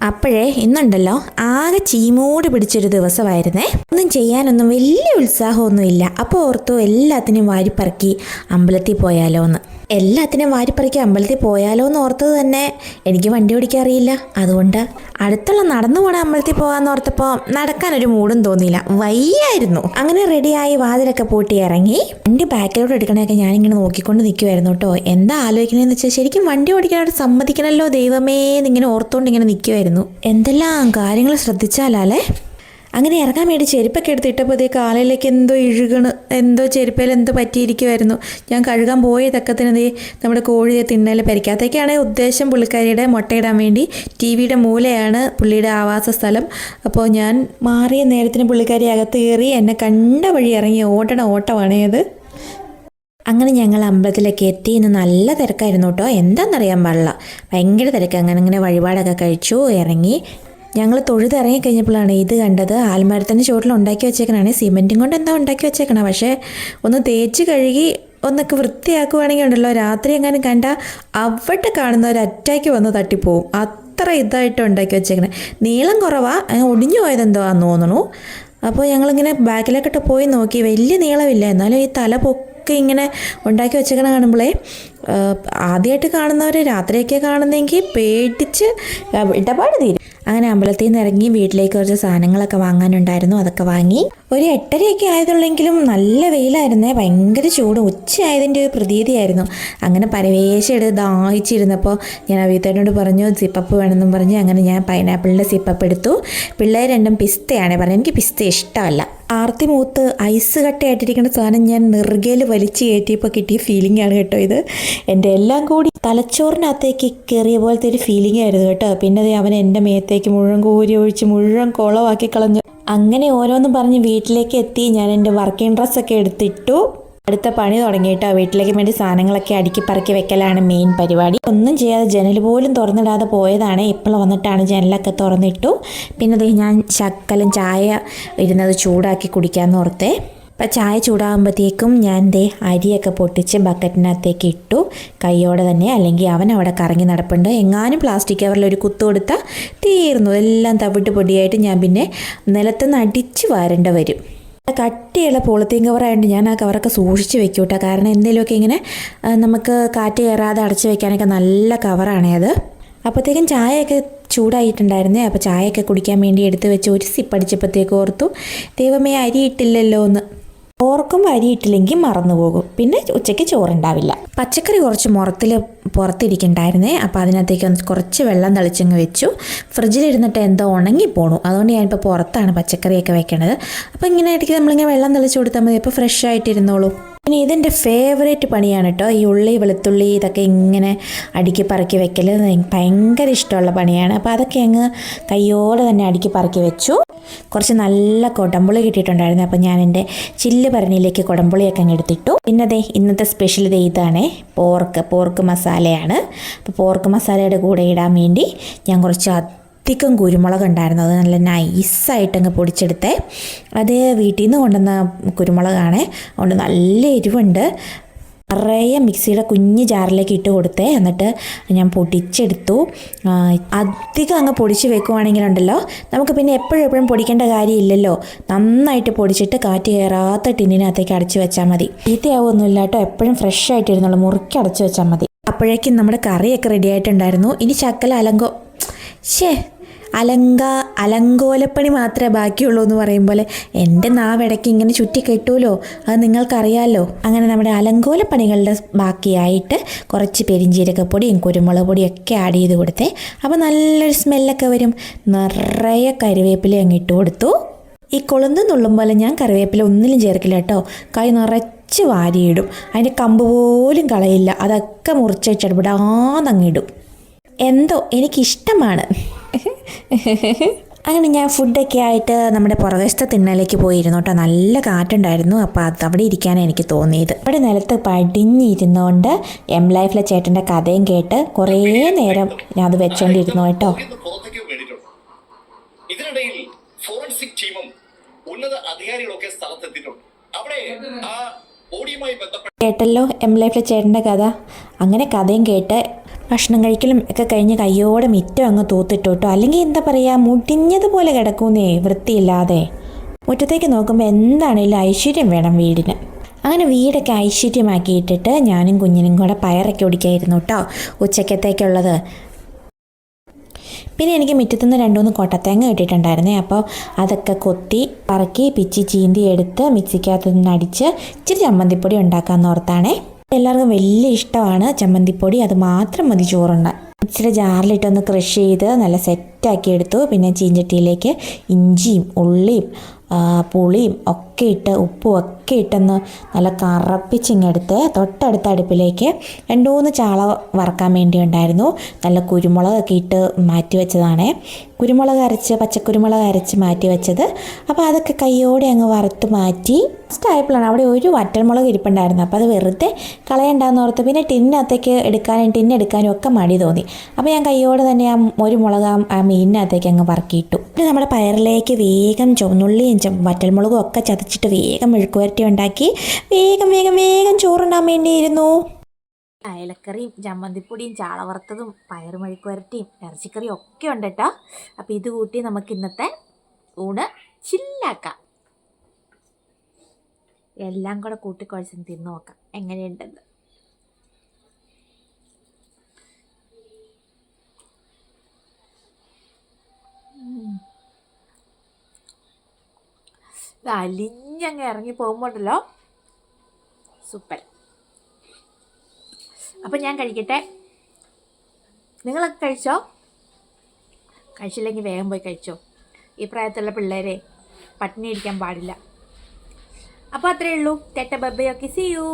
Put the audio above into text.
അപ്പോഴേ ഇന്നുണ്ടല്ലോ ആകെ ചീമോട് പിടിച്ചൊരു ദിവസമായിരുന്നേ. ഒന്നും ചെയ്യാനൊന്നും വലിയ ഉത്സാഹമൊന്നുമില്ല. അപ്പോൾ ഓർത്തു എല്ലാത്തിനും വാരിപ്പറക്കി അമ്പലത്തിൽ പോയാലോ എന്ന്. എല്ലാത്തിനും വാരിപ്പറക്കി അമ്പലത്തിൽ പോയാലോ എന്ന് ഓർത്തത് തന്നെ എനിക്ക് വണ്ടി ഓടിക്കാൻ അറിയില്ല. അതുകൊണ്ട് അടുത്തുള്ള നടന്നു പോണ അമ്പലത്തിൽ പോകാമെന്ന് ഓർത്തപ്പോൾ നടക്കാനൊരു മൂടും തോന്നിയില്ല, വയ്യായിരുന്നു. അങ്ങനെ റെഡിയായി വാതിലൊക്കെ പൂട്ടി ഇറങ്ങി വണ്ടി ബാക്കിലോട്ട് എടുക്കണയൊക്കെ ഞാനിങ്ങനെ നോക്കിക്കൊണ്ട് നിൽക്കുമായിരുന്നു കേട്ടോ. എന്താ ആലോചിക്കണേന്ന് വെച്ചാൽ ശരിക്കും വണ്ടി ഓടിക്കാനായിട്ട് സമ്മതിക്കണമല്ലോ ദൈവമേ എന്നിങ്ങനെ ഓർത്തുകൊണ്ട് ഇങ്ങനെ നിൽക്കുമായിരുന്നു. എന്തെല്ലാം കാര്യങ്ങൾ ശ്രദ്ധിച്ചാലേ. അങ്ങനെ ഇറങ്ങാൻ വേണ്ടി ചെരുപ്പൊക്കെ എടുത്തിട്ടപ്പോഴത്തേക്ക് കാലിലേക്ക് എന്തോ എന്തോ ചെരുപ്പയിൽ എന്തോ പറ്റിയിരിക്കുമായിരുന്നു. ഞാൻ കഴുകാൻ പോയ തക്കത്തിന് നമ്മുടെ കോഴിയെ തിന്നൽ പരിക്കാത്തേക്കാണ് ഉദ്ദേശം. പുള്ളിക്കാരിയുടെ മുട്ടയിടാൻ വേണ്ടി ടിവിയുടെ മൂലയാണ് പുള്ളിയുടെ ആവാസ സ്ഥലം. അപ്പോൾ ഞാൻ മാറിയ നേരത്തിന് പുള്ളിക്കാരി അകത്ത് കയറി എന്നെ കണ്ട വഴി ഇറങ്ങി ഓട്ടമാണ് അത്. അങ്ങനെ ഞങ്ങൾ അമ്പലത്തിലേക്ക് എത്തി. ഇന്ന് നല്ല തിരക്കായിരുന്നു കേട്ടോ. എന്താണെന്നറിയാൻ പാടില്ല, ഭയങ്കര തിരക്ക്. അങ്ങനെ വഴിപാടൊക്കെ കഴിച്ചു ഇറങ്ങി. ഞങ്ങൾ തൊഴുതിറങ്ങി കഴിഞ്ഞപ്പോഴാണ് ഇത് കണ്ടത്. ആൽമരത്തിൻ്റെ ചുവട്ടിൽ ഉണ്ടാക്കി വെച്ചേക്കണാണ്. സിമെൻറ്റും കൊണ്ട് എന്താ ഉണ്ടാക്കി വെച്ചേക്കണം. പക്ഷേ ഒന്ന് തേച്ച് കഴുകി ഒന്നൊക്കെ വൃത്തിയാക്കുവാണെങ്കിൽ ഉണ്ടല്ലോ, രാത്രി എങ്ങാനും കണ്ടാൽ അവിടെ കാണുന്ന ഒരു അറ്റാക്ക് വന്ന് തട്ടിപ്പോവും. അത്ര ഇതായിട്ട് ഉണ്ടാക്കി വെച്ചേക്കണേ. നീളം കുറവാണ്, ഒടിഞ്ഞു പോയതെന്തോന്ന് തോന്നണു. അപ്പോൾ ഞങ്ങളിങ്ങനെ ബാക്കിലേക്കിട്ട് പോയി നോക്കി. വലിയ നീളമില്ല, എന്നാലും ഈ തല ഒക്കെ ഇങ്ങനെ ഉണ്ടാക്കി വെച്ചേക്കണ കാണുമ്പോഴേ ആദ്യമായിട്ട് കാണുന്നവർ രാത്രിയൊക്കെ കാണുന്നെങ്കിൽ പേടിച്ച് ഇടപാട് തീരും. അങ്ങനെ അമ്പലത്തിൽ നിന്ന് ഇറങ്ങി വീട്ടിലേക്ക് കുറച്ച് സാധനങ്ങളൊക്കെ വാങ്ങാനുണ്ടായിരുന്നു. അതൊക്കെ വാങ്ങി. ഒരു 8:30 ആയതുള്ളെങ്കിലും നല്ല വെയിലായിരുന്നേ, ഭയങ്കര ചൂട്. ഉച്ചയായതിൻ്റെ ഒരു പ്രതീതിയായിരുന്നു. അങ്ങനെ പരവേശം എടുത്ത് ദാഹിച്ചിരുന്നപ്പോൾ ഞാൻ അവിയത്തേനോട് പറഞ്ഞു സിപ്പപ്പ് വേണമെന്നും പറഞ്ഞ് അങ്ങനെ ഞാൻ പൈനാപ്പിളിൻ്റെ സിപ്പപ്പ് എടുത്തു. പിള്ളേർ രണ്ടും പിസ്തയാണ് പറഞ്ഞത്. എനിക്ക് പിസ്ത ഇഷ്ടമല്ല. ആർത്തി മൂത്ത് ഐസ് കട്ടയായിട്ടിരിക്കുന്ന സാധനം ഞാൻ നെറുകയിൽ വലിച്ചു കയറ്റിയപ്പോൾ കിട്ടിയ ഫീലിംഗ് ആണ് കേട്ടോ ഇത്. എൻ്റെ എല്ലാം കൂടി തലച്ചോറിനകത്തേക്ക് കയറിയ പോലത്തെ ഒരു ഫീലിംഗ് ആയിരുന്നു കേട്ടോ. പിന്നെ അവൻ എൻ്റെ മേത്തേക്ക് മുഴുവൻ കോരി ഒഴിച്ച് മുഴുവൻ കുളമാക്കി കളഞ്ഞു. അങ്ങനെ ഓരോന്നും പറഞ്ഞ് വീട്ടിലേക്ക് എത്തി. ഞാൻ എൻ്റെ വർക്കിംഗ് ഡ്രസ്സൊക്കെ എടുത്തിട്ടു. അടുത്ത പണി തുടങ്ങിയിട്ടോ. വീട്ടിലേക്ക് വേണ്ടി സാധനങ്ങളൊക്കെ അടുക്കി പറക്കി വെക്കലാണ് മെയിൻ പരിപാടി. ഒന്നും ചെയ്യാതെ ജനൽ പോലും തുറന്നിടാതെ പോയതാണ്. ഇപ്പോൾ വന്നിട്ടാണ് ജനലൊക്കെ തുറന്നിട്ടു. പിന്നെ ഞാൻ ശക്കലം ചായ ഇരുന്നത് ചൂടാക്കി കുടിക്കാമെന്ന് ഓർത്തേ. അപ്പം ചായ ചൂടാകുമ്പോഴത്തേക്കും ഞാൻ അരിയൊക്കെ പൊട്ടിച്ച് ബക്കറ്റിനകത്തേക്ക് ഇട്ടു കൈയോടെ തന്നെ. അല്ലെങ്കിൽ അവൻ അവിടെ കറങ്ങി നടപ്പുണ്ട്. എങ്ങാനും പ്ലാസ്റ്റിക് കവറിൽ ഒരു കുത്തു കൊടുത്താൽ തീർന്നു. എല്ലാം തവിട്ട് പൊടിയായിട്ട് ഞാൻ പിന്നെ നിലത്തുനിന്ന് അടിച്ച് വാരേണ്ട വരും. കട്ടിയുള്ള പോളിത്തീൻ കവറായതുകൊണ്ട് ഞാൻ ആ കവറൊക്കെ സൂക്ഷിച്ച് വെക്കും കേട്ടോ. കാരണം എന്തെങ്കിലുമൊക്കെ ഇങ്ങനെ നമുക്ക് കാറ്റ് കയറാതെ അടച്ച് വെക്കാനൊക്കെ നല്ല കവറാണേ അത്. അപ്പോഴത്തേക്കും ചായയൊക്കെ ചൂടായിട്ടുണ്ടായിരുന്നേ. അപ്പോൾ ചായയൊക്കെ കുടിക്കാൻ വേണ്ടി എടുത്ത് വെച്ച് ഒരു സിപ്പടിച്ചപ്പോഴത്തേക്ക് ഓർത്തു ദൈവമേ അരി ഇട്ടില്ലല്ലോ എന്ന്. ഓർക്കുമ്പോൾ അരി ഇട്ടില്ലെങ്കിൽ മറന്നു പോകും. പിന്നെ ഉച്ചയ്ക്ക് ചോറുണ്ടാവില്ല. പച്ചക്കറി കുറച്ച് പുറത്തിരിക്കണ്ടായിരുന്നേ. അപ്പോൾ അതിനകത്തേക്ക് കുറച്ച് വെള്ളം തളിച്ചങ്ങ് വെച്ചു. ഫ്രിഡ്ജിലിരുന്നിട്ട് എന്തോ ഉണങ്ങിപ്പോണു. അതുകൊണ്ട് ഞാനിപ്പോൾ പുറത്താണ് പച്ചക്കറിയൊക്കെ വെക്കണത്. അപ്പോൾ ഇങ്ങനെ ഇടയ്ക്ക് നമ്മളിങ്ങനെ വെള്ളം തളിച്ച് കൊടുത്താൽ മതി. അപ്പോൾ ഫ്രഷ് ആയിട്ടിരുന്നോളൂ. പിന്നെ ഇതെൻ്റെ ഫേവറേറ്റ് പണിയാണ് കേട്ടോ. ഈ ഉള്ളി വെളുത്തുള്ളി ഇതൊക്കെ ഇങ്ങനെ അടുക്കി പറക്കി വെക്കൽ ഭയങ്കര ഇഷ്ടമുള്ള പണിയാണ്. അപ്പോൾ അതൊക്കെ അങ്ങ് കയ്യോടെ തന്നെ അടുക്കി പറക്കി വെച്ചു. കുറച്ച് നല്ല കൊടമ്പുളി കിട്ടിയിട്ടുണ്ടായിരുന്നു. അപ്പോൾ ഞാൻ എൻ്റെ ചില്ല് ഭരണിയിലേക്ക് കൊടമ്പുളിയൊക്കെ അങ്ങ് എടുത്തിട്ടു. പിന്നെ ഇന്നത്തെ സ്പെഷ്യൽ ഇതാണ് പോർക്ക് മസാലയാണ്. അപ്പോൾ പോർക്ക് മസാലയുടെ കൂടെ ഇടാൻ വേണ്ടി ഞാൻ കുറച്ച് അധികം കുരുമുളക് ഉണ്ടായിരുന്നു. അത് നല്ല നൈസായിട്ടങ്ങ് പൊടിച്ചെടുത്തേ. അത് വീട്ടിൽ നിന്ന് കൊണ്ടുവന്ന കുരുമുളകാണ്. അതുകൊണ്ട് നല്ല എരിവുണ്ട്. നിറയെ മിക്സിയുടെ കുഞ്ഞ് ജാറിലേക്ക് ഇട്ട് കൊടുത്തേ. എന്നിട്ട് ഞാൻ പൊടിച്ചെടുത്തു. അധികം അങ്ങ് പൊടിച്ച് വെക്കുവാണെങ്കിലുണ്ടല്ലോ നമുക്ക് പിന്നെ എപ്പോഴും പൊടിക്കേണ്ട കാര്യമില്ലല്ലോ. നന്നായിട്ട് പൊടിച്ചിട്ട് കാറ്റ് കയറാത്ത ടിന്നിനകത്തേക്ക് അടച്ചു വെച്ചാൽ മതി. ചീത്തയാവൊന്നുമില്ല കേട്ടോ. എപ്പോഴും ഫ്രഷ് ആയിട്ടിരുന്നുള്ളൂ. മുറുക്കി അടച്ചു വെച്ചാൽ മതി. അപ്പോഴേക്കും നമ്മുടെ കറിയൊക്കെ റെഡി ആയിട്ടുണ്ടായിരുന്നു. ഇനി ശക്കല അലങ്കോലപ്പണി മാത്രമേ ബാക്കിയുള്ളൂ എന്ന് പറയും പോലെ എൻ്റെ നാവിടയ്ക്ക് ഇങ്ങനെ ചുറ്റി കെട്ടുമല്ലോ, അത് നിങ്ങൾക്കറിയാമല്ലോ. അങ്ങനെ നമ്മുടെ അലങ്കോലപ്പണികളുടെ ബാക്കിയായിട്ട് കുറച്ച് പെരിഞ്ചീരകപ്പൊടിയും കുരുമുളക് പൊടിയൊക്കെ ആഡ് ചെയ്ത് കൊടുത്തേ. അപ്പോൾ നല്ലൊരു സ്മെല്ലൊക്കെ വരും. നിറയെ കറിവേപ്പില അങ്ങ് ഇട്ട് കൊടുത്തു. ഈ കൊളുന്ത് നുള്ളും പോലെ ഞാൻ കറിവേപ്പില ഒന്നിലും ചേർക്കില്ല കേട്ടോ. കൈ നിറച്ച് വാരിയിടും. അതിൻ്റെ കമ്പ് പോലും കളയില്ല. അതൊക്കെ മുറിച്ചിടപെടാന്നങ്ങിടും. എന്തോ എനിക്കിഷ്ടമാണ്. അങ്ങനെ ഞാൻ ഫുഡൊക്കെ ആയിട്ട് നമ്മുടെ പുറകശത്തെ തിണ്ണയിലേക്ക് പോയിരുന്നു കേട്ടോ. നല്ല കാറ്റുണ്ടായിരുന്നു. അപ്പോൾ അത് അവിടെ ഇരിക്കാനാണ് എനിക്ക് തോന്നിയത്. അവിടെ നിലത്ത് പടിഞ്ഞിരുന്നുകൊണ്ട് എം ലൈഫിലെ ചേട്ടൻ്റെ കഥയും കേട്ട് കുറേ നേരം ഞാൻ അത് വെച്ചോണ്ടിരുന്നു കേട്ടോ. ഇതിനിടയിൽ ഫോറൻസിക് ടീമും ഉന്നത അധികാരികളൊക്കെ സ്ഥലത്തെത്തിയിട്ടുണ്ട്. അവിടെ കേട്ടല്ലോ എം ലൈഫിലെ ചേട്ടൻ്റെ കഥ. അങ്ങനെ കഥയും കേട്ട് ഭക്ഷണം കഴിക്കലും ഒക്കെ കഴിഞ്ഞ് കയ്യോടെ മിറ്റം അങ്ങ് തൂത്തിട്ടു കേട്ടോ. അല്ലെങ്കിൽ എന്താ പറയുക, മുടിഞ്ഞതുപോലെ കിടക്കുന്നേ വൃത്തിയില്ലാതെ. മുറ്റത്തേക്ക് നോക്കുമ്പോൾ എന്താണേലും ഐശ്വര്യം വേണം വീടിന്. അങ്ങനെ വീടൊക്കെ ഐശ്വര്യമാക്കിയിട്ടിട്ട് ഞാനും കുഞ്ഞിനും കൂടെ പയറൊക്കെ ഒടിക്കായിരുന്നു കേട്ടോ ഉച്ചക്കത്തേക്കുള്ളത്. പിന്നെ എനിക്ക് മുറ്റത്തുനിന്ന് 2-3 കൊട്ടത്തേങ്ങ കിട്ടിയിട്ടുണ്ടായിരുന്നേ. അപ്പോൾ അതൊക്കെ കൊത്തി പറക്കി പിച്ചി ചീന്തി എടുത്ത് മിക്സിക്കകത്ത് നിന്ന് അടിച്ച് ഇച്ചിരി ചമ്മന്തിപ്പൊടി ഉണ്ടാക്കാമെന്ന് ഓർത്താണേ. എല്ലാവർക്കും വലിയ ഇഷ്ടമാണ് ചമ്മന്തിപ്പൊടി, അത് മാത്രം മതി ചോറുണ്ട്. ഇച്ചിരി ജാറിലിട്ടൊന്ന് ക്രഷ് ചെയ്ത് നല്ല സെറ്റാക്കി എടുത്തു. പിന്നെ ചീഞ്ചട്ടിയിലേക്ക് ഇഞ്ചിയും ഉള്ളിയും പുളിയും ഒക്കെ ഇട്ട് ഉപ്പും ഒക്കെ ഇട്ടൊന്ന് നല്ല കറപ്പിച്ചിങ്ങെടുത്ത് തൊട്ടടുത്ത അടുപ്പിലേക്ക് 2-3 ചാള വറക്കാൻ വേണ്ടി ഉണ്ടായിരുന്നു. നല്ല കുരുമുളകൊക്കെ ഇട്ട് മാറ്റി വെച്ചതാണേ. പച്ചക്കുരുമുളക് അരച്ച് മാറ്റി വെച്ചത്. അപ്പോൾ അതൊക്കെ കയ്യോടെ അങ്ങ് വറുത്ത് മാറ്റി ലാസ്റ്റായപ്പോഴാണ് അവിടെ ഒരു വറ്റൽമുളക് ഇരിപ്പുണ്ടായിരുന്നു. അപ്പോൾ അത് വെറുതെ കളയണ്ടെന്ന് ഓർത്ത്. പിന്നെ ടിന്നെടുക്കാനും ഒക്കെ മടി തോന്നി. അപ്പോൾ ഞാൻ കയ്യോടെ തന്നെ ഒരു മുളക് ആ മീനിനകത്തേക്ക് അങ്ങ് പറക്കിയിട്ടു. പിന്നെ നമ്മുടെ പയറിലേക്ക് വേഗം ചുവന്നുള്ളിയും വറ്റൽമുളകും ഒക്കെ ചതച്ചിട്ട് വേഗം മെഴുക്കുവരട്ടി ഉണ്ടാക്കി വേഗം ചോറുണ്ടാൻ വേണ്ടിയിരുന്നു. അയലക്കറിയും ചമ്മന്തിപ്പൊടിയും ചാള വറുത്തതും പയർ മെഴുക്കുവരട്ടിയും ഇറച്ചിക്കറിയും ഒക്കെ ഉണ്ട് കേട്ടോ. അപ്പോൾ ഇത് കൂട്ടി നമുക്ക് ഇന്നത്തെ ഊണ് ചില്ലാക്കാം. എല്ലാം കൂടെ കൂട്ടിക്കുഴച്ച് തിന്നു നോക്കാം എങ്ങനെയുണ്ടെന്ന്. ഇത് അലിഞ്ഞങ്ങ് ഇറങ്ങി പോകുമ്പോണ്ടല്ലോ സൂപ്പർ. അപ്പം ഞാൻ കഴിക്കട്ടെ, നിങ്ങളൊക്കെ കഴിച്ചോ? കഴിച്ചില്ലെങ്കിൽ വേഗം പോയി കഴിച്ചോ. ഈ പ്രായത്തിലുള്ള പിള്ളേരെ പട്ടിണി ഇരിക്കാൻ പാടില്ല. അപ്പോൾ അത്രയേ ഉള്ളൂ. Tata bye bye, okay, see U.